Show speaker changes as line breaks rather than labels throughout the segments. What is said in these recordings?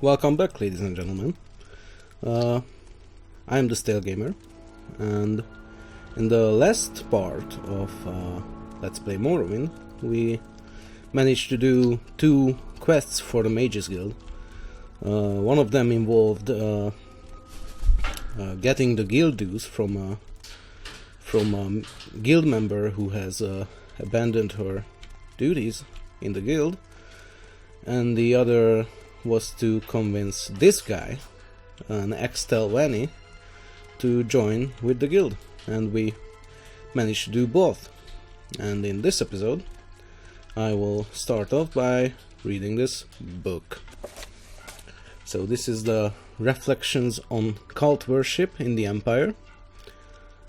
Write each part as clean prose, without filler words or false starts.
Welcome back, ladies and gentlemen. I am the Stale Gamer, and in the last part of Let's Play Morrowind, we managed to do 2 quests for the Mages Guild. One of them involved getting the guild dues from a guild member who has abandoned her duties in the guild, and the other was to convince this guy, an ex-Telvanni, to join with the guild, and we managed to do both. And in this episode I will start off by reading this book. So this is the Reflections on Cult Worship in the Empire,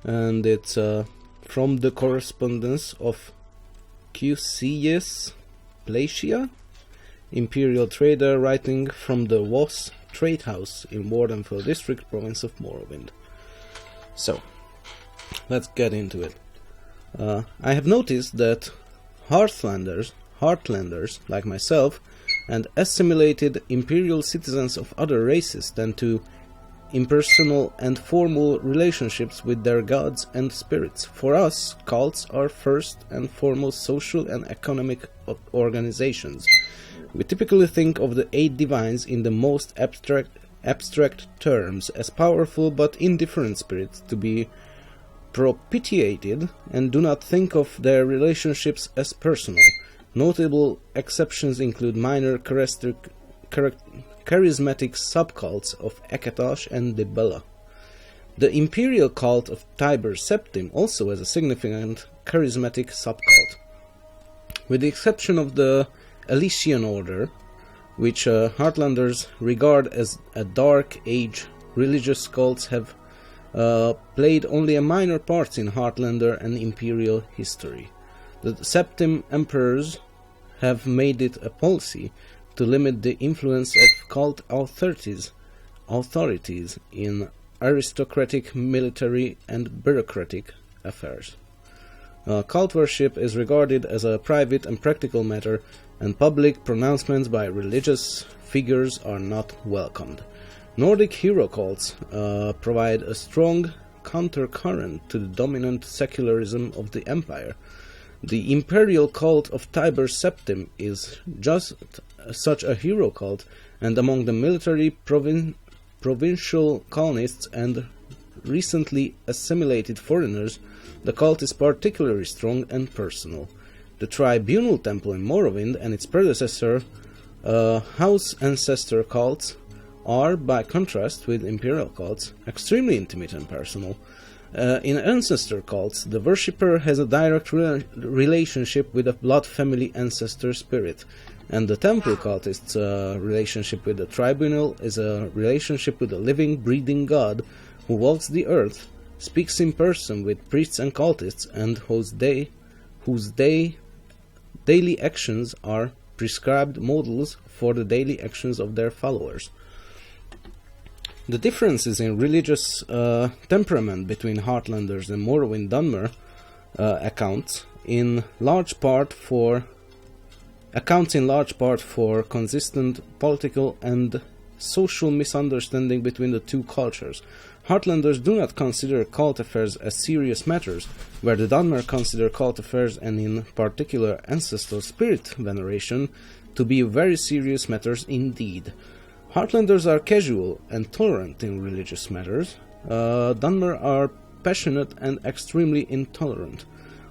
and it's from the correspondence of Cusius Placia, Imperial trader writing from the Voss Trade House in Wardenfell district, province of Morrowind. So, let's get into it. I have noticed that Heartlanders like myself and assimilated imperial citizens of other races tend to impersonal and formal relationships with their gods and spirits. For us, cults are first and foremost social and economic organizations. We typically think of the 8 divines in the most abstract terms, as powerful but indifferent spirits to be propitiated, and do not think of their relationships as personal. Notable exceptions include minor charismatic subcults of Akatosh and Dibella. The imperial cult of Tiber Septim also has a significant charismatic subcult. With the exception of the Elysian Order, which Heartlanders regard as a Dark Age religious cults, have played only a minor part in Heartlander and Imperial history. The Septim Emperors have made it a policy to limit the influence of cult authorities in aristocratic, military and bureaucratic affairs. Cult worship is regarded as a private and practical matter, and public pronouncements by religious figures are not welcomed. Nordic hero cults provide a strong countercurrent to the dominant secularism of the empire. The imperial cult of Tiber Septim is just such a hero cult, and among the military provincial colonists and recently assimilated foreigners, the cult is particularly strong and personal. The Tribunal Temple in Morrowind and its predecessor, House Ancestor cults, are, by contrast with imperial cults, extremely intimate and personal. In ancestor cults, the worshipper has a direct relationship with a blood family ancestor spirit, and the temple cultist's relationship with the tribunal is a relationship with a living, breathing god who walks the earth, speaks in person with priests and cultists, and whose daily actions are prescribed models for the daily actions of their followers. The differences in religious temperament between Heartlanders and Morrowind Dunmer accounts in large part for consistent political and social misunderstanding between the 2 cultures. Heartlanders do not consider cult affairs as serious matters, where the Dunmer consider cult affairs, and in particular ancestral spirit veneration, to be very serious matters indeed. Heartlanders are casual and tolerant in religious matters. Dunmer are passionate and extremely intolerant.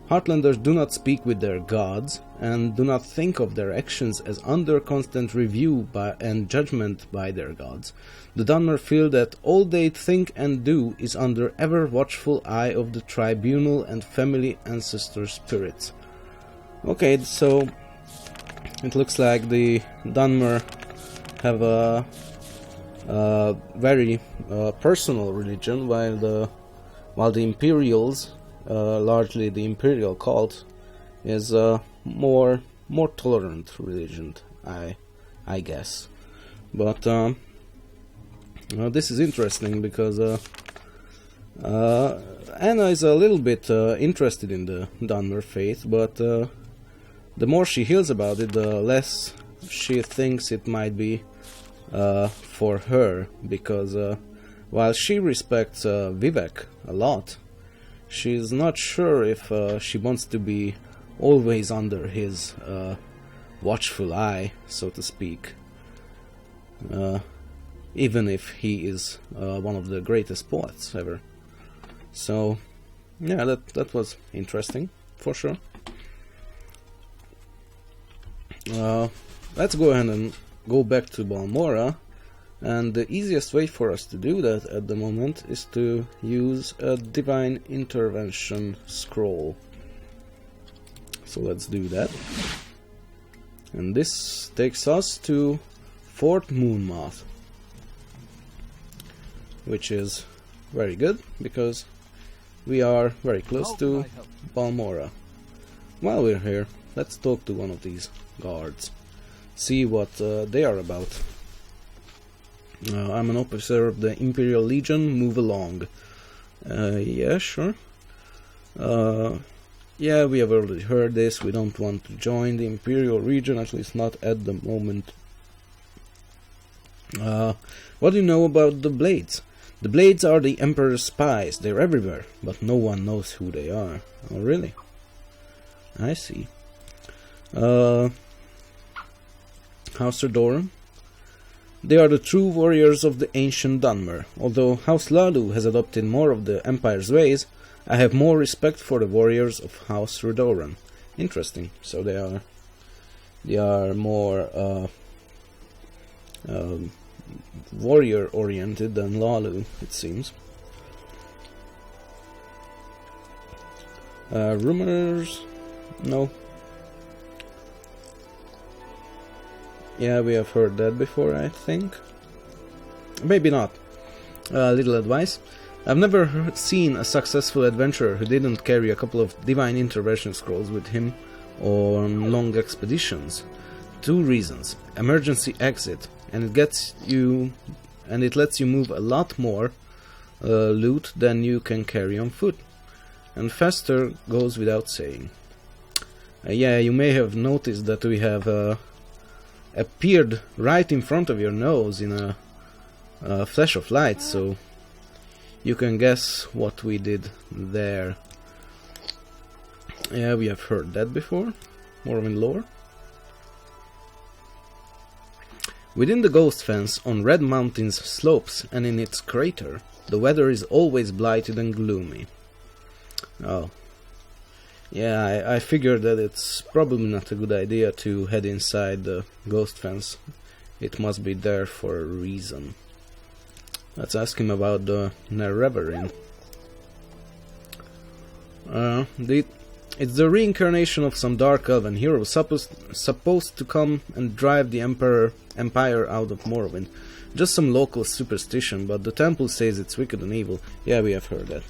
Heartlanders do not speak with their gods, and do not think of their actions as under constant review and judgment by their gods. The Dunmer feel that all they think and do is under ever-watchful eye of the tribunal and family ancestor spirits. Okay, so it looks like the Dunmer have a very personal religion, while the Imperials, largely the Imperial cult, is a more tolerant religion, I guess. But this is interesting because Anna is a little bit interested in the Dunmer faith, but the more she hears about it, the less she thinks it might be for her, because while she respects Vivek a lot, she's not sure if she wants to be always under his watchful eye, so to speak, even if he is one of the greatest poets ever. So yeah, that was interesting for sure. Let's go ahead and go back to Balmora, and the easiest way for us to do that at the moment is to use a Divine Intervention scroll. So let's do that. And this takes us to Fort Moonmoth, which is very good because we are very close to Balmora. While we're here, let's talk to one of these guards, see what they are about. I'm an officer of the Imperial Legion, move along. Yeah, sure. Yeah, we have already heard this, we don't want to join the Imperial Legion, at least not at the moment. What do you know about the Blades? The Blades are the Emperor's spies, they're everywhere, but no one knows who they are. Oh, really? I see. House Redoran? They are the true warriors of the ancient Dunmer. Although House Lalu has adopted more of the Empire's ways, I have more respect for the warriors of House Redoran. Interesting. So they are more warrior oriented than Lalu, it seems. Rumors? No. Yeah, we have heard that before, I think. Maybe not. Little advice. I've never seen a successful adventurer who didn't carry a couple of Divine Intervention scrolls with him on long expeditions. 2 reasons. Emergency exit, and it lets you move a lot more loot than you can carry on foot. And faster goes without saying. Yeah, you may have noticed that we have appeared right in front of your nose in a flash of light, so you can guess what we did there. Yeah, we have heard that before. Morrowind lore. Within the Ghost Fence, on Red Mountain's slopes and in its crater, the weather is always blighted and gloomy. Oh. Yeah, I figured that it's probably not a good idea to head inside the Ghost Fence. It must be there for a reason. Let's ask him about the Rivalry. It's the reincarnation of some dark elven hero supposed to come and drive the Empire out of Morrowind. Just some local superstition, but the temple says it's wicked and evil. Yeah, we have heard that.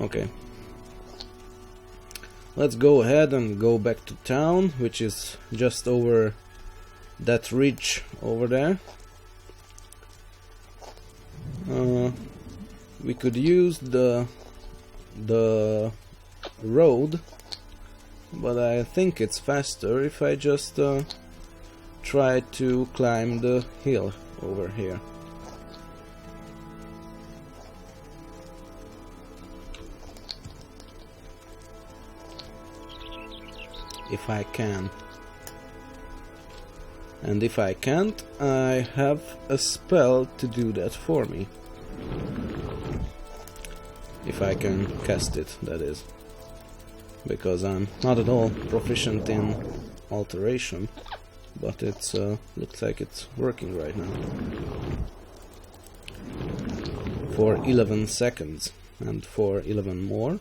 Okay. Let's go ahead and go back to town, which is just over that ridge over there. We could use the road, but I think it's faster if I just try to climb the hill over here. If I can. And if I can't, I have a spell to do that for me. If I can cast it, that is. Because I'm not at all proficient in alteration, but it's looks like it's working right now. For 11 seconds, and for 11 more.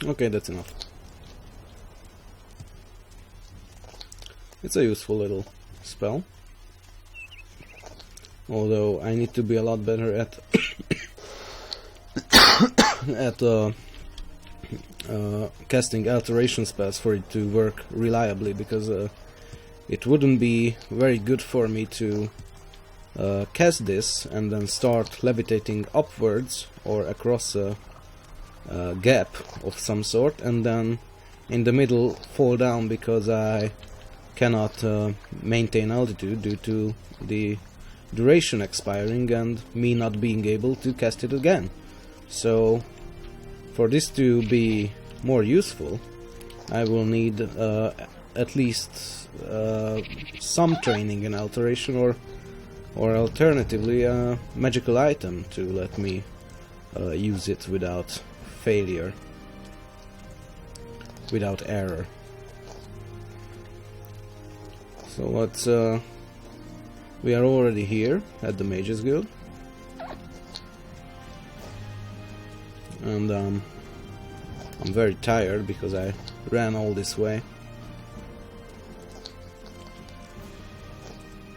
Okay, that's enough. It's a useful little spell. Although I need to be a lot better at casting alteration spells for it to work reliably, because it wouldn't be very good for me to cast this and then start levitating upwards or across a gap of some sort, and then in the middle fall down because I cannot maintain altitude due to the duration expiring and me not being able to cast it again. So for this to be more useful, I will need at least some training in alteration, or alternatively a magical item to let me use it without failure, without error. So let's we are already here at the Mages Guild, and I'm very tired because I ran all this way.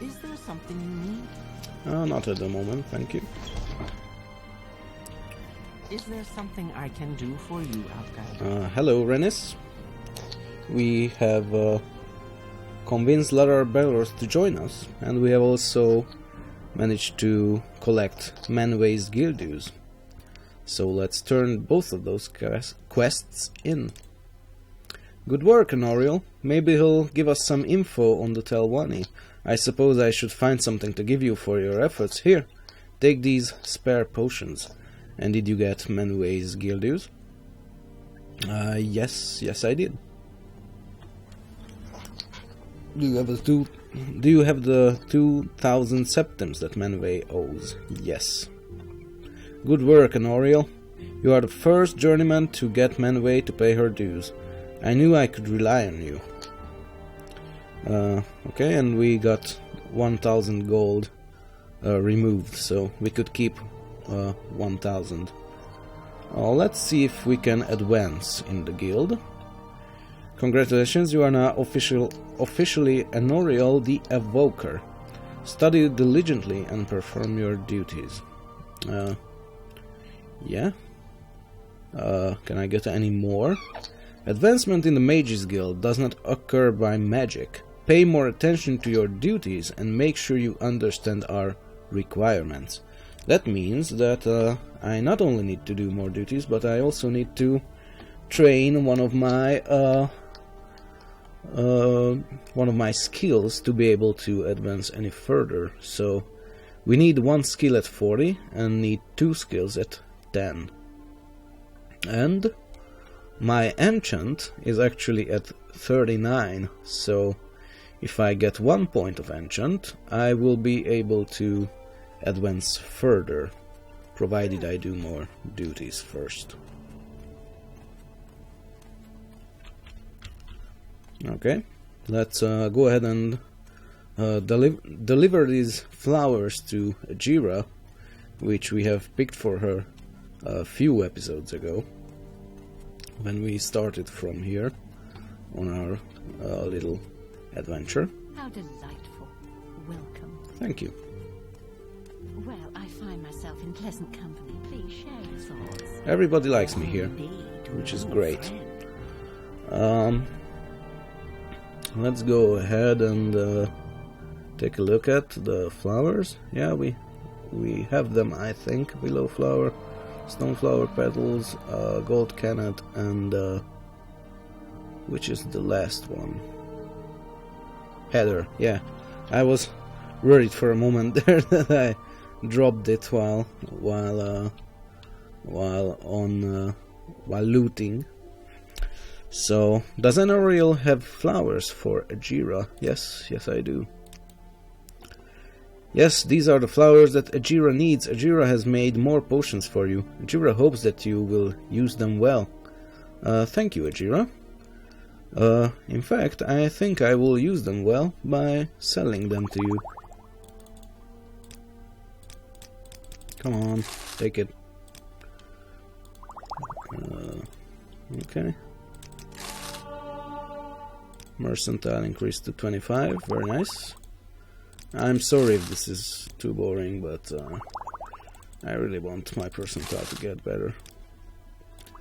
Is there something you need?
Not at the moment, thank you.
Is there something I can do for you, Outguide?
Hello, Renis. We have convinced Lara Belros to join us, and we have also managed to collect Manway's guild dues. So let's turn both of those quests in. Good work, Honoriel. Maybe he'll give us some info on the Telvanni. I suppose I should find something to give you for your efforts. Here, take these spare potions. And did you get Manway's guild dues? Yes, I did. Do you have the 2,000 septims that Manway owes? Yes. Good work, Honoriel. You are the first journeyman to get Manway to pay her dues. I knew I could rely on you. Okay, and we got 1,000 gold removed, so we could keep 1,000. Let's see if we can advance in the guild. Congratulations, you are now officially Honoriel the Evoker. Study diligently and perform your duties. Yeah. Can I get any more? Advancement in the Mages Guild does not occur by magic. Pay more attention to your duties and make sure you understand our requirements. That means that I not only need to do more duties, but I also need to train one of my skills to be able to advance any further. So we need one skill at 40 and need 2 skills at 10. And my enchant is actually at 39, so if I get 1 point of enchant, I will be able to advance further, provided I do more duties first. Okay, let's go ahead and deliver these flowers to Ajira, which we have picked for her a few episodes ago, when we started from here on our little adventure.
How delightful. Welcome.
Thank you.
Well, I find myself in pleasant company. Please share your thoughts.
Everybody likes me here,
Indeed,
which is
old
great.
friend.
Let's go ahead and take a look at the flowers. Yeah, we have them, I think. Willow flower, stoneflower petals, gold cannet, and which is the last one? Heather. Yeah, I was worried for a moment there that I dropped it while looting. So, does Honoriel have flowers for Ajira? Yes, I do. Yes, these are the flowers that Ajira needs. Ajira has made more potions for you. Ajira hopes that you will use them well. Thank you, Ajira. In fact, I think I will use them well by selling them to you. Come on, take it. Okay. Mercantile increased to 25, very nice. I'm sorry if this is too boring, but I really want my percentile to get better.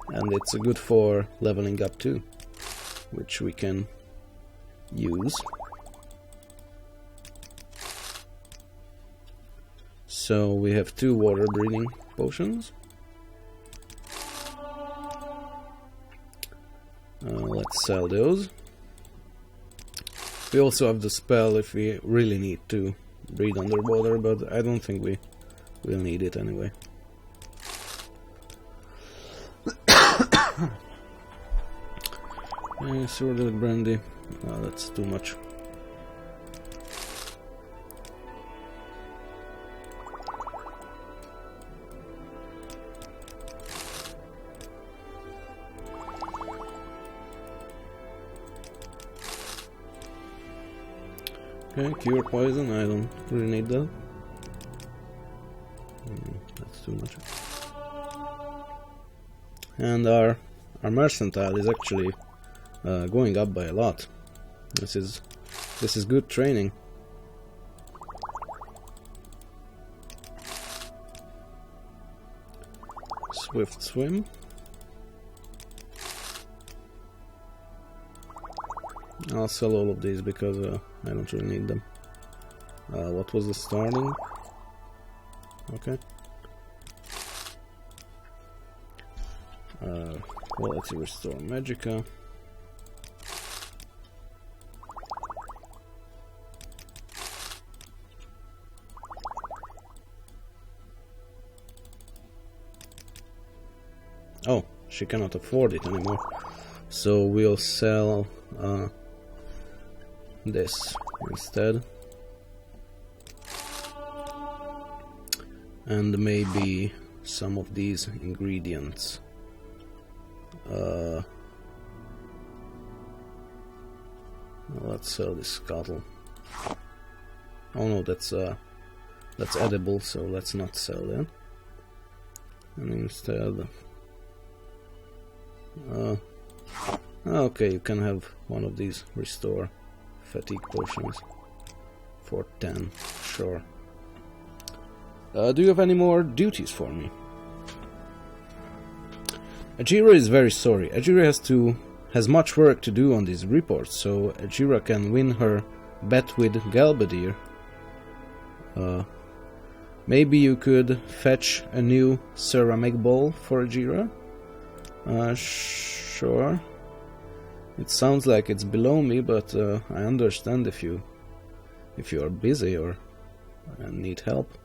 And it's good for leveling up too, which we can use. So we have 2 water breathing potions. Let's sell those. We also have the spell if we really need to breathe underwater, but I don't think we will need it anyway. Sworded brandy. That's too much. Okay, cure poison, I don't really need that. That's too much. And our mercantile is actually going up by a lot. This is good training. Swift swim. I'll sell all of these because I don't really need them. What was the starting? Okay. Quality restore magica. Oh, she cannot afford it anymore. So we'll sell this instead. And maybe some of these ingredients. Let's sell this scuttle. Oh no, that's edible, so let's not sell that. And instead, okay, you can have one of these restore fatigue potions for 10, sure. Do you have any more duties for me? Ajira is very sorry. Ajira has much work to do on these reports, so Ajira can win her bet with Galbadir. Maybe you could fetch a new ceramic bowl for Ajira? Sure. It sounds like it's below me, but I understand if you are busy or need help.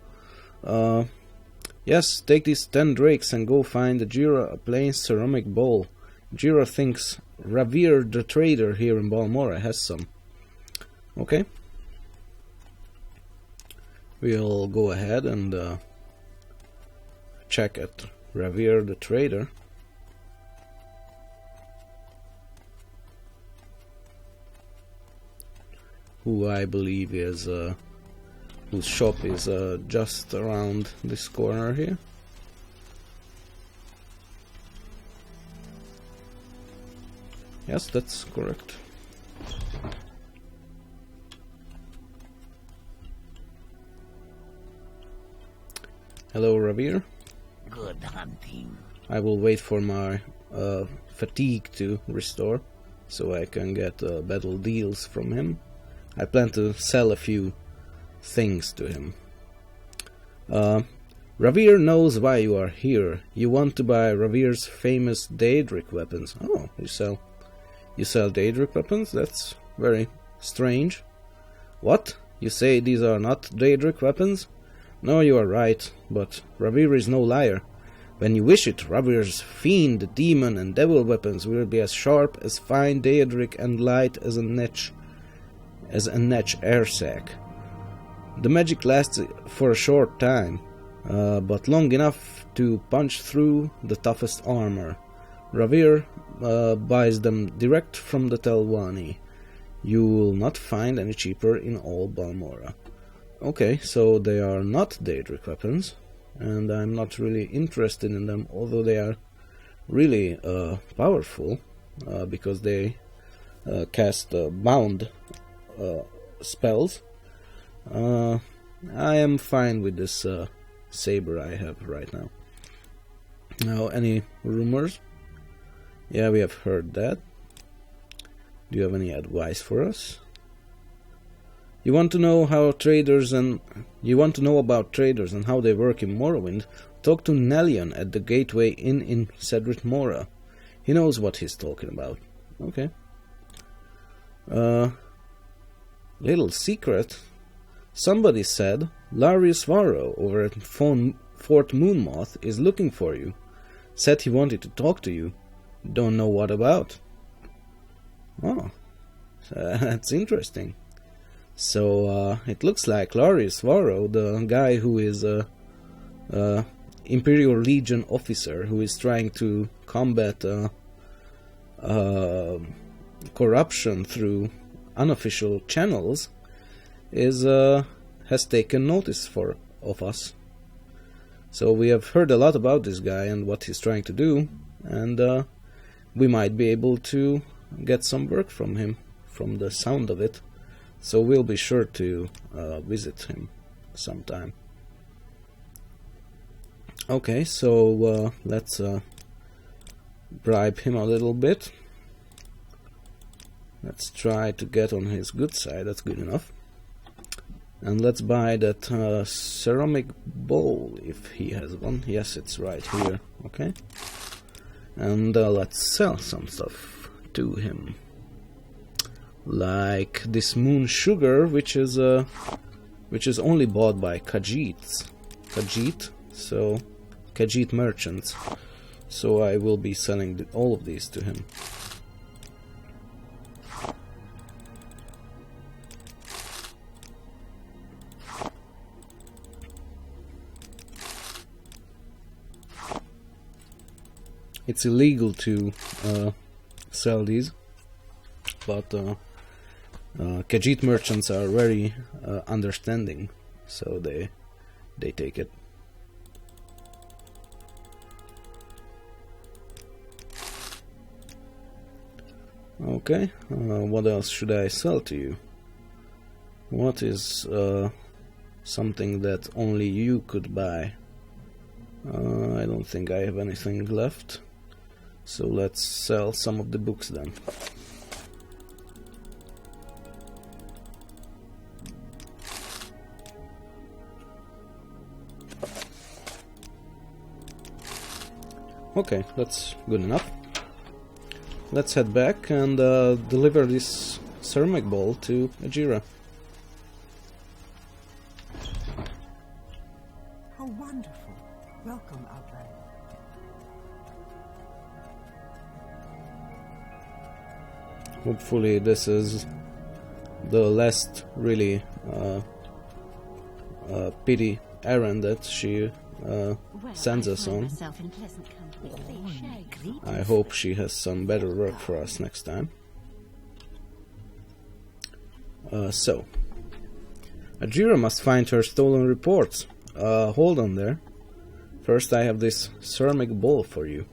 Yes, take these 10 drakes and go find Ajira a plain ceramic bowl. Ajira thinks Ravir the trader here in Balmora has some. Okay. We'll go ahead and check at Ravir the trader. Who I believe is whose shop is just around this corner here. Yes, that's correct. Hello, Ravir.
Good hunting.
I will wait for my fatigue to restore, so I can get battle deals from him. I plan to sell a few things to him. Ravir knows why you are here. You want to buy Ravir's famous Daedric weapons. Oh, you sell Daedric weapons? That's very strange. What? You say these are not Daedric weapons? No, you are right, but Ravir is no liar. When you wish it, Ravir's fiend, demon and devil weapons will be as sharp as fine Daedric and light as a netch air sac. The magic lasts for a short time, but long enough to punch through the toughest armor. Ravir buys them direct from the Telwani. You will not find any cheaper in all Balmora. Okay, so they are not Daedric weapons, and I'm not really interested in them, although they are really powerful, because they cast bound spells. I am fine with this saber I have right now. Now, any rumors? Yeah, we have heard that. Do you have any advice for us? You want to know about traders and how they work in Morrowind? Talk to Nellion at the Gateway Inn in Cedric Mora. He knows what he's talking about. Okay. Little secret. Somebody said Larry Svarrow over at Fort Moonmoth is looking for you. Said he wanted to talk to you. Don't know what about. Oh, that's interesting. So it looks like Larry Svarrow, the guy who is a Imperial Legion officer who is trying to combat corruption through unofficial channels, has taken notice of us. So we have heard a lot about this guy and what he's trying to do, and we might be able to get some work from him, from the sound of it. So we'll be sure to visit him sometime. Okay, so let's bribe him a little bit. Let's try to get on his good side, that's good enough. And let's buy that ceramic bowl, if he has one. Yes, it's right here, okay. And let's sell some stuff to him. Like this moon sugar, which is only bought by Khajiit merchants. So I will be selling all of these to him. It's illegal to sell these, but Khajiit merchants are very understanding, so they take it. Okay, what else should I sell to you? What is something that only you could buy? I don't think I have anything left, so let's sell some of the books then. Okay, that's good enough. Let's head back and deliver this ceramic bowl to Ajira.
How wonderful. Welcome, Outlander.
Hopefully this is the last really pity errand that she sends us on. I hope she has some better work for us next time. So, Ajira must find her stolen reports. Hold on there. First I have this ceramic bowl for you.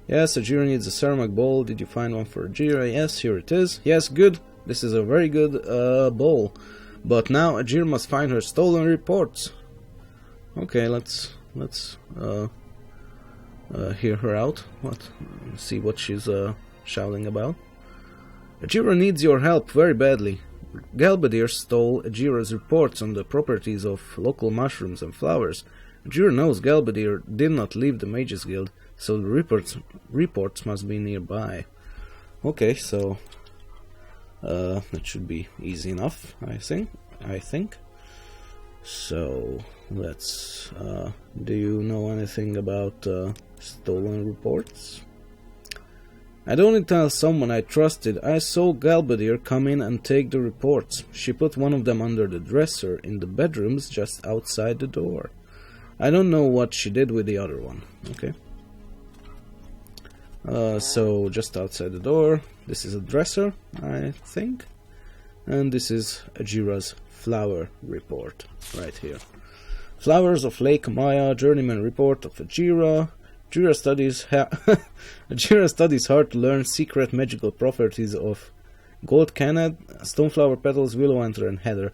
Yes, Ajira needs a ceramic bowl. Did you find one for Ajira? Yes, here it is. Yes, good. This is a very good bowl. But now Ajira must find her stolen reports. Okay, let's hear her out. See what she's shouting about. Ajira needs your help very badly. Galbadir stole Ajira's reports on the properties of local mushrooms and flowers. Ajira knows Galbadir did not leave the Mages Guild, so the reports must be nearby. Okay, so that should be easy enough, I think. So let's do you know anything about stolen reports? I'd only tell someone I trusted. I saw Galbadir come in and take the reports. She put one of them under the dresser in the bedrooms just outside the door. I don't know what she did with the other one. Okay. So just outside the door, this is a dresser, I think. And this is Ajira's flower report right here. Flowers of Lake Maya, journeyman report of Ajira. Ajira studies hard to learn secret magical properties of gold cannet, stoneflower petals, willow antler, and heather.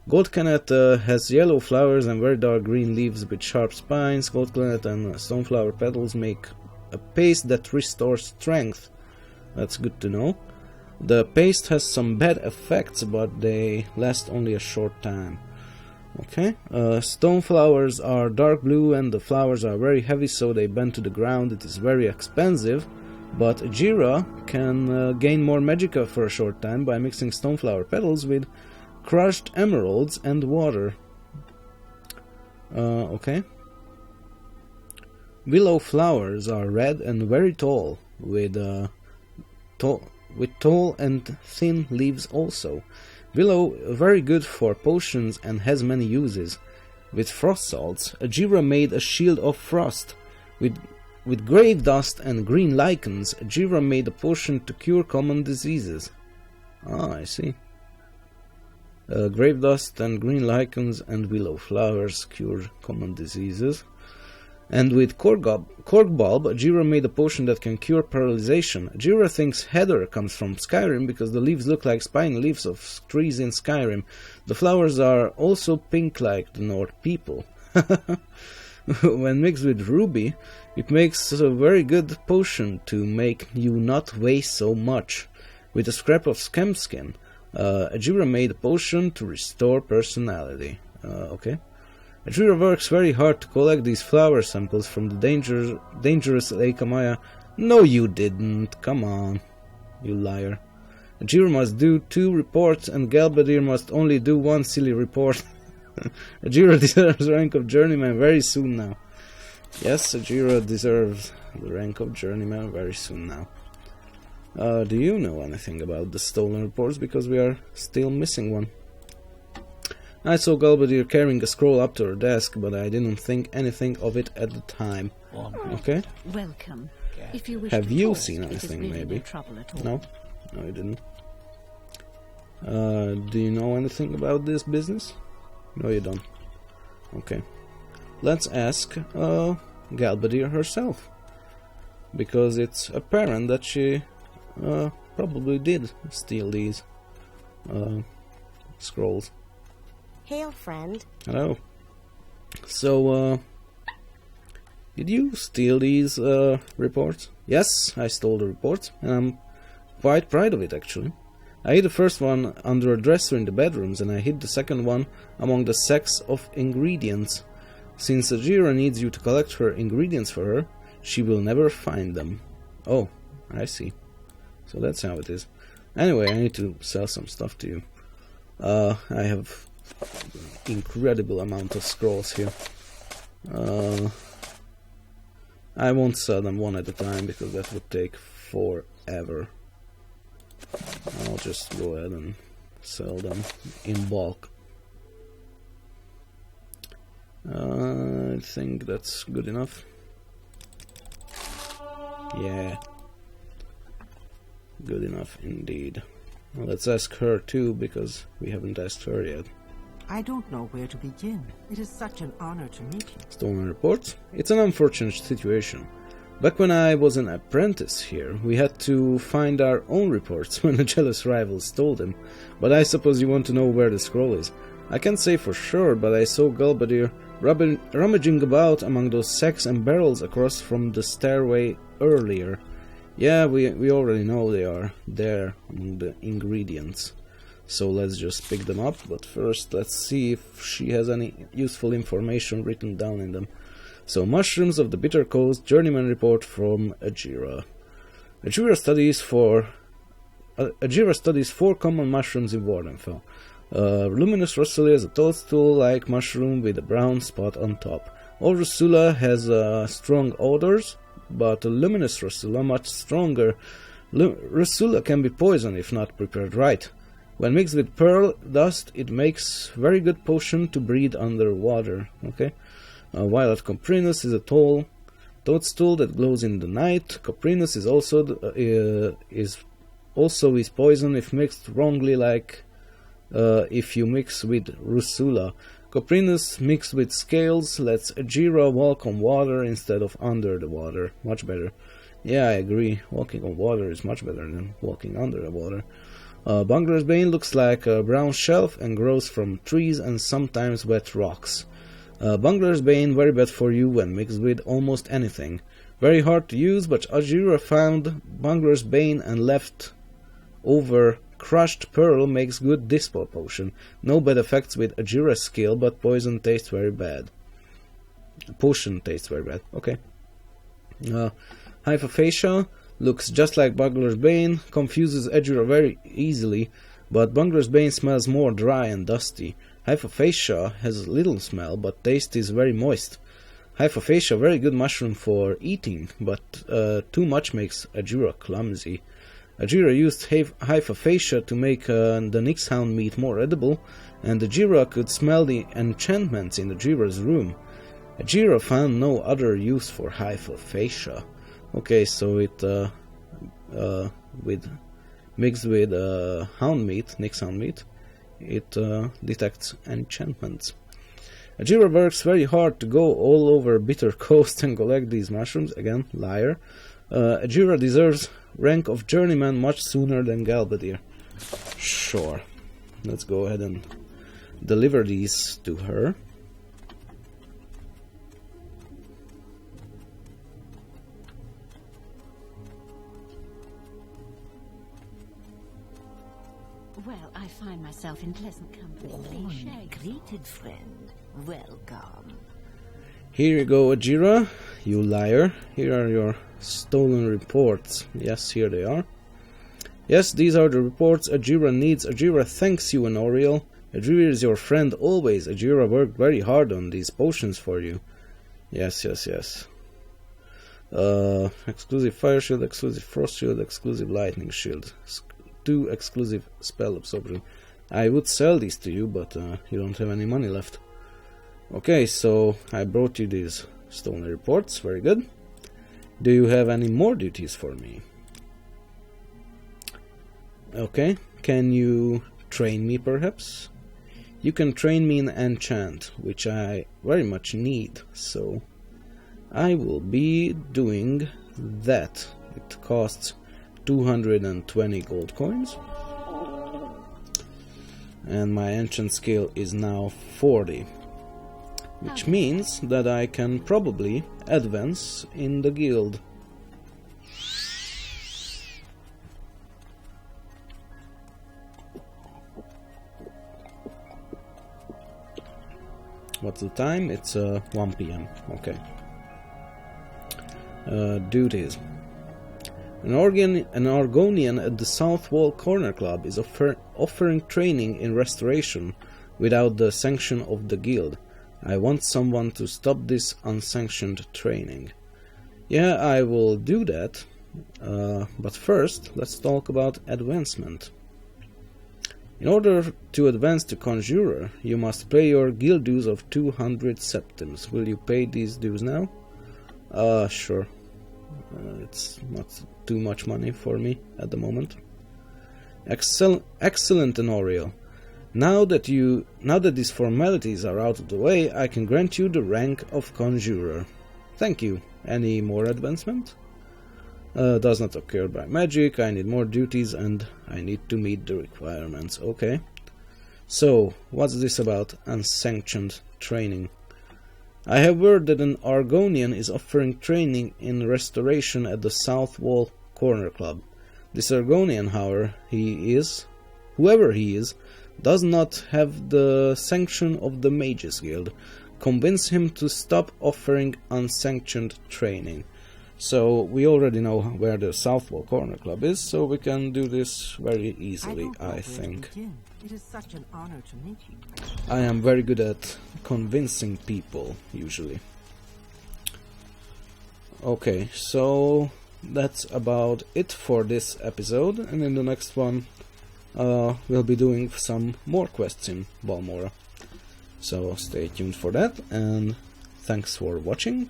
Gold cannet has yellow flowers and very dark green leaves with sharp spines. Gold cannet and stoneflower petals make a paste that restores strength. That's good to know. The paste has some bad effects, but they last only a short time. Okay. Stone flowers are dark blue and the flowers are very heavy, so they bend to the ground. It is very expensive. But Ajira can gain more magicka for a short time by mixing stoneflower petals with crushed emeralds and water. Okay. Willow flowers are red and very tall, with tall and thin leaves also. Willow very good for potions and has many uses. With frost salts, Ajira made a shield of frost. With grave dust and green lichens, Ajira made a potion to cure common diseases. Ah, I see. Grave dust and green lichens and willow flowers cure common diseases. And with cork bulb, Ajira made a potion that can cure paralyzation. Ajira thinks heather comes from Skyrim because the leaves look like spiny leaves of trees in Skyrim. The flowers are also pink like the North people. When mixed with ruby, it makes a very good potion to make you not weigh so much. With a scrap of scam skin, Ajira made a potion to restore personality. Okay. Ajira works very hard to collect these flower samples from the dangerous Lake Amaya. No, you didn't. Come on, you liar. Ajira must do 2 reports and Galbadir must only do 1 silly report. Ajira deserves the rank of journeyman very soon now. Yes, Ajira deserves the rank of journeyman very soon now. Do you know anything about the stolen reports? Because we are still missing one. I saw Galbadir carrying a scroll up to her desk, but I didn't think anything of it at the time. Okay.
Welcome. If you wish
Have
to
you
talk,
seen
it is
anything,
really
maybe?
no trouble at all.
No? No, you didn't. Do you know anything about this business? No, you don't. Okay. Let's ask Galbadir herself. Because it's apparent that she probably did steal these scrolls.
Hail, friend.
Hello. So, did you steal these reports? Yes, I stole the reports, and I'm quite proud of it, actually. I hid the first one under a dresser in the bedrooms, and I hid the second one among the sacks of ingredients. Since Ajira needs you to collect her ingredients for her, she will never find them. Oh, I see. So that's how it is. Anyway, I need to sell some stuff to you. I have incredible amount of scrolls here. I won't sell them one at a time because that would take forever. I'll just go ahead and sell them in bulk. I think that's good enough. Yeah. Good enough indeed. Well, let's ask her too, because we haven't asked her yet.
I don't know where to begin. It is such an honor to meet you.
Stolen reports? It's an unfortunate situation. Back when I was an apprentice here, we had to find our own reports when a jealous rival stole them. But I suppose you want to know where the scroll is. I can't say for sure, but I saw Galbadir rummaging about among those sacks and barrels across from the stairway earlier. Yeah, we already know they are there among the ingredients. So let's just pick them up, but first let's see if she has any useful information written down in them. So, mushrooms of the Bitter Coast, journeyman report from Ajira. Ajira studies 4 common mushrooms in Wardenfell. Luminous Rusula is a toadstool-like mushroom with a brown spot on top. All Rusula has strong odors, but Luminous Rusula much stronger. Rusula can be poison if not prepared right. When mixed with pearl dust, it makes very good potion to breathe underwater. Okay. Violet Coprinus is a tall toadstool that glows in the night. Coprinus is also poison if mixed wrongly, like if you mix with Rusula. Coprinus mixed with scales lets Ajira walk on water instead of under the water. Much better. Yeah, I agree. Walking on water is much better than walking under the water. Bungler's Bane looks like a brown shelf and grows from trees and sometimes wet rocks. Bungler's Bane very bad for you when mixed with almost anything. Very hard to use, but Ajira found Bungler's Bane and left over crushed pearl makes good dispel potion. No bad effects with Ajira's skill, but poison tastes very bad. Potion tastes very bad. Okay. Hypophagia. looks just like Bungler's Bane, confuses Ajura very easily, but Bungler's Bane smells more dry and dusty. Hypophacia has little smell, but taste is very moist. Hypophacia, very good mushroom for eating, but too much makes Ajura clumsy. Ajura used Hypophacia to make the Nixhound meat more edible, and Ajira could smell the enchantments in Ajira's room. Ajira found no other use for Hypophacia. Okay, so it mixed with hound meat, Nixhound meat, it detects enchantments. Ajira works very hard to go all over Bitter Coast and collect these mushrooms. Again, liar. Ajira deserves rank of journeyman much sooner than Galbadir. Sure. Let's go ahead and deliver these to her.
Well, I find myself in pleasant company. Please shake.
Greeted friend, welcome.
Here you go, Ajira, you liar. Here are your stolen reports. Yes, here they are. Yes, these are the reports Ajira needs. Ajira thanks you, Enoriel. Ajira is your friend always. Ajira worked very hard on these potions for you. Yes. Exclusive fire shield, exclusive frost shield, exclusive lightning shield. 2 exclusive spell absorption. I would sell these to you, but you don't have any money left. Okay, so I brought you these stolen reports. Very good. Do you have any more duties for me? Okay, can you train me perhaps? You can train me in enchant, which I very much need, so I will be doing that. It costs 220 gold coins, and my enchant skill is now 40, which means that I can probably advance in the guild. What's the time? It's 1 PM. Okay. Duties. An Argonian at the South Wall Corner Club is offering training in restoration without the sanction of the guild. I want someone to stop this unsanctioned training. Yeah, I will do that. But first, let's talk about advancement. In order to advance to Conjurer, you must pay your guild dues of 200 septims. Will you pay these dues now? Sure. It's not too much money for me at the moment. Excellent, Enoriel. Now that these formalities are out of the way, I can grant you the rank of Conjurer. Thank you. Any more advancement? Does not occur by magic. I need more duties and I need to meet the requirements. Okay. So, what's this about unsanctioned training? I have heard that an Argonian is offering training in restoration at the South Wall Corner Club. This Argonian, whoever he is, does not have the sanction of the Mages Guild. Convince him to stop offering unsanctioned training. So we already know where the South Wall Corner Club is, so we can do this very easily, I think.
It is such an honor to meet you.
I am very good at convincing people, usually. Okay, so that's about it for this episode, and in the next one we'll be doing some more quests in Balmora. So stay tuned for that, and thanks for watching,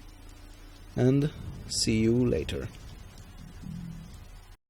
and see you later.